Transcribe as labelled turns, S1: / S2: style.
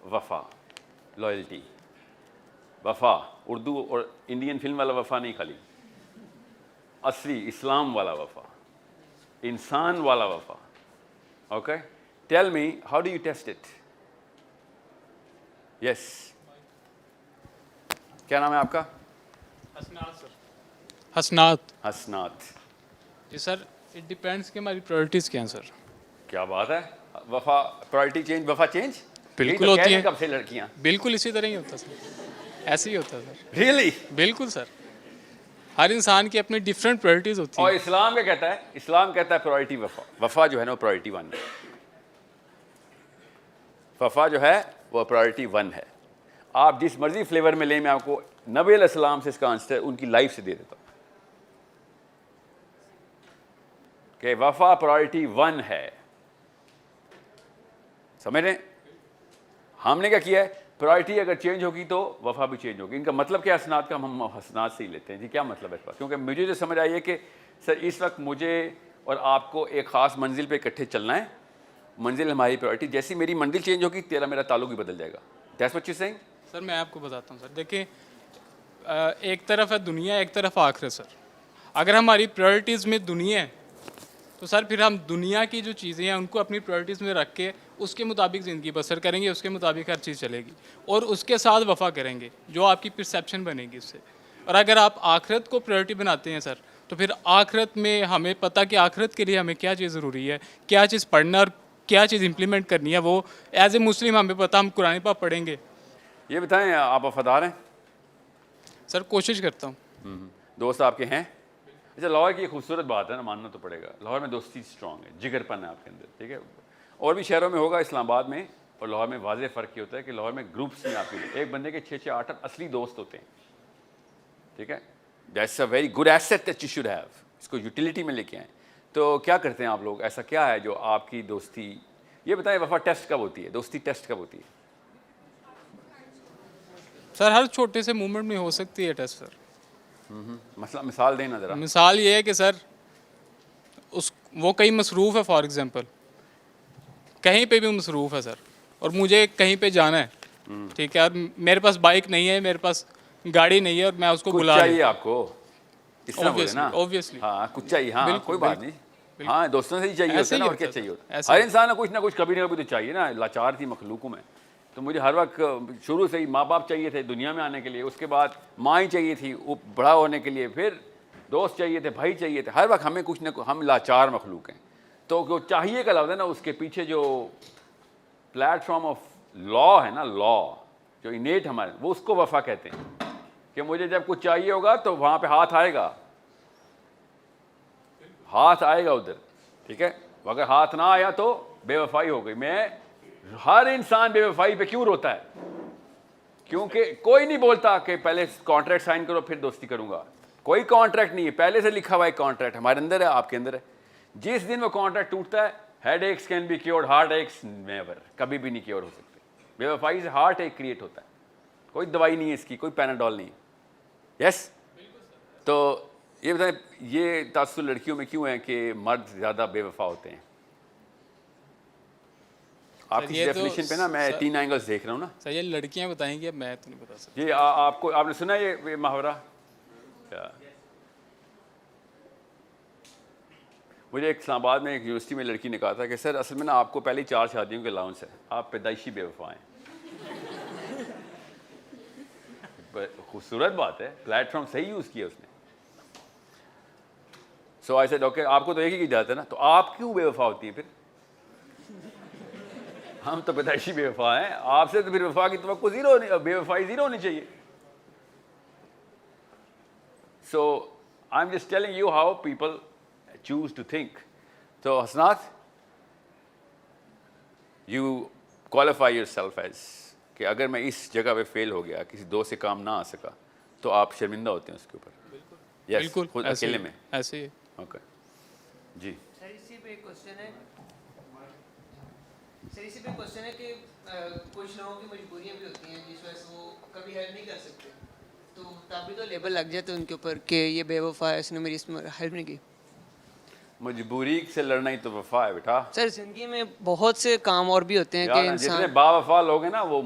S1: وفا, لائلٹی, وفا اردو اور انڈین فلم والا وفا نہیں, خالی اصلی اسلام والا وفا, انسان والا وفا. Okay, tell me how do you test it? Yes, کیا نام ہے آپ کا؟
S2: حسنات سر. حسنات.
S1: حسنات.
S2: جی سر, اٹ ڈیپینڈس کہ ہماری پرائرٹیز کیا ہیں سر.
S1: کیا بات ہے, وفا پرائرٹی چینج, وفا چینج
S2: بالکل ہوتی ہے.
S1: کب سے لڑکیاں
S2: بالکل اسی طرح ہی ہوتا سر, ایسے ہی ہوتا سر.
S1: ریئلی؟
S2: بالکل سر, ہر انسان کی اپنی ڈفرینٹ پرائرٹیز ہوتی
S1: اور
S2: ہیں.
S1: اسلام کیا کہتا ہے؟ اسلام کہتا ہے پرائرٹی وفا. وفا جو ہے نا وہ پرائرٹی 1 ہے. وفا جو ہے وہ پرائرٹی 1 ہے. آپ جس مرضی فلیور میں لیں, میں آپ کو نبی علیہ السلام سے اس کا آنسر ان کی لائف سے دے دیتا ہوں کہ وفا پرائرٹی 1 ہے. سمجھ رہے ہیں؟ ہم نے کیا کیا ہے, پرائرٹی اگر چینج ہوگی تو وفا بھی چینج ہوگی. ان کا مطلب کیا حسنات کا؟ ہم حسنات سے ہی لیتے ہیں. جی کیا مطلب ہے اس کا؟ کیونکہ مجھے جو سمجھ آئی ہے کہ سر اس وقت مجھے اور آپ کو ایک خاص منزل پہ اکٹھے چلنا ہے. منزل ہماری پرائرٹی, جیسی میری منزل چینج ہوگی تیرا میرا تعلق بھی بدل جائے گا. That's what you seeing.
S2: Sir میں آپ کو بتاتا ہوں سر, دیکھیں ایک طرف ہے دنیا, ایک طرف آخرت سر. اگر ہماری پرائرٹیز میں دنیا ہے تو سر پھر ہم دنیا کی جو چیزیں ہیں ان کو اپنی پرائرٹیز میں رکھ کے اس کے مطابق زندگی بسر کریں گے, اس کے مطابق ہر چیز چلے گی, اور اس کے ساتھ وفا کریں گے جو آپ کی پرسیپشن بنے گی اس سے. اور اگر آپ آخرت کو پرائرٹی بناتے ہیں سر, تو پھر آخرت میں ہمیں پتہ کہ آخرت کے لیے ہمیں کیا چیز ضروری ہے, کیا چیز پڑھنا اور کیا چیز امپلیمنٹ کرنی ہے, وہ ایز اے مسلم ہمیں پتہ, ہم قرآن پاک پڑھیں گے.
S1: یہ بتائیں آپ وفادار ہیں؟
S2: سر کوشش کرتا ہوں.
S1: دوست آپ کے ہیں؟ اچھا, لاہور کی ایک خوبصورت بات ہے نا, ماننا تو پڑے گا, لاہور میں دوستی اسٹرانگ ہے, جگر پن ہے آپ کے اندر. ٹھیک ہے, اور بھی شہروں میں ہوگا, اسلام آباد میں اور لاہور میں واضح فرق یہ ہوتا ہے کہ لاہور میں گروپس میں آپ کے ایک بندے کے 6 8 اصلی دوست ہوتے ہیں. ٹھیک ہے, that's a very good asset that you should have. اس کو یوٹیلیٹی میں لے کے آئیں. تو کیا کرتے ہیں آپ لوگ, ایسا کیا ہے جو آپ کی دوستی, یہ بتائیں وفا ٹیسٹ کب ہوتی ہے, دوستی ٹیسٹ کب ہوتی ہے؟
S2: سر ہر چھوٹے سے مومنٹ میں ہو سکتی ہے ٹیسٹ سر.
S1: مثال دینا ذرا.
S2: مثال یہ ہے کہ سر وہ کہیں مصروف ہے, فار ایگزامپل کہیں پہ بھی مصروف ہے سر, اور مجھے کہیں پہ جانا ہے. ٹھیک ہے, اور میرے پاس بائک نہیں ہے, میرے پاس گاڑی نہیں ہے, اور میں اس کو
S1: کچھ
S2: بلا
S1: چاہیے آپ کو, اس طرح بولے نا.
S2: اوبویسلی
S1: ہاں کچھ چاہیے, ہاں
S2: بالکل،
S1: کوئی بات نہیں. ہاں دوستوں سے ہی چاہیے ہوتا ہے نا, اور کیا چاہیے ہوتا ہے. ہر انسان کو کچھ نہ کچھ کبھی نہ کبھی تو چاہیے نا. لاچار تھی مخلوقوں میں, تو مجھے ہر وقت شروع سے ہی ماں باپ چاہیے تھے دنیا میں آنے کے لیے, اس کے بعد ماں ہی چاہیے تھی بڑا ہونے کے لیے, پھر دوست چاہیے تھے, بھائی چاہیے تھے. ہر وقت ہمیں کچھ نہ کچھ, ہم لاچار مخلوق ہیں. تو جو چاہیے کا لفظ ہے نا, اس کے پیچھے جو پلیٹ فارم آف لا ہے نا, لا جو انیٹ ہمارے, وہ اس کو وفا کہتے ہیں. کہ مجھے جب کچھ چاہیے ہوگا تو وہاں پہ ہاتھ آئے گا, ہاتھ آئے گا ادھر. ٹھیک ہے, اگر ہاتھ نہ آیا تو بے وفائی ہو گئی. میں ہر انسان بے وفائی پہ کیوں روتا ہے؟ کیونکہ کوئی نہیں بولتا کہ پہلے کانٹریکٹ سائن کرو پھر دوستی کروں گا. کوئی کانٹریکٹ نہیں ہے, پہلے سے لکھا ہوا ایک کانٹریکٹ ہمارے اندر ہے, آپ کے اندر ہے. جس دن وہ کانٹریکٹ ٹوٹتا ہے, headaches can be cured, heartaches never, کبھی بھی نہیں کیور ہو سکتے. بے وفائی سے ہارٹ ایک کریٹ ہوتا ہے, کوئی دوائی نہیں ہے اس کی, کوئی پیناڈول نہیں ہے. یس. تو یہ بتائیں, یہ تاثر لڑکیوں میں کیوں ہے کہ مرد زیادہ بے وفا ہوتے ہیں؟ آپ کی ڈیفینیشن پہ نا میں 3 اینگلز دیکھ رہا ہوں نا.
S2: سر یہ لڑکیاں بتائیں گی, اب میں تو نہیں بتا سکتا.
S1: جی آپ کو, آپ نے سنا یہ محاورہ؟ مجھے ایک اسلام آباد میں ایک یونیورسٹی میں لڑکی نے کہا تھا کہ سر اصل میں نا آپ کو پہلے 4 شادیوں کے الاؤنس ہے, آپ پیدائشی بے وفا ہیں. خوبصورت بات ہے, پلیٹ فارم صحیح یوز کیا اس نے. سو آئی سیڈ اوکے, آپ کو تو ایک ہی کی جاتا ہے نا, تو آپ کیوں بے وفا ہوتی ہیں پھر؟ ہم تو پیدائشی بے وفا ہیں, آپ سے تو پھر وفا کی توقع زیرو ہونی, بے وفائی زیرو ہونی چاہیے. So I am just telling you how people choose to think. تو Hasnat, you qualify yourself as کہ اگر میں اس جگہ پہ فیل ہو گیا, کسی دوست سے کام نہ آ سکا, تو آپ شرمندہ ہوتے ہیں اس کے اوپر. یس, خود اکیلے میں
S2: ایسے ہی.
S1: اوکے جی.
S3: سر اسی پہ ایک کوشچن ہے کہ کچھ لوگوں کی مجبوریاں بھی ہوتی ہیں جس وجہ سے وہ کبھی ہیلپ نہیں کر سکتے, تو تبھی تو لیبل لگ جاتا ہے ان کے اوپر کہ یہ بے وفا ہے, اس نے میری اس میں ہیلپ نہیں کی.
S1: مجبوری سے لڑنا ہی تو وفا ہے بیٹا.
S3: سر زندگی میں بہت سے کام اور بھی ہوتے ہیں کہ انسان,
S1: جتنے با وفا لوگ ہیں نا وہ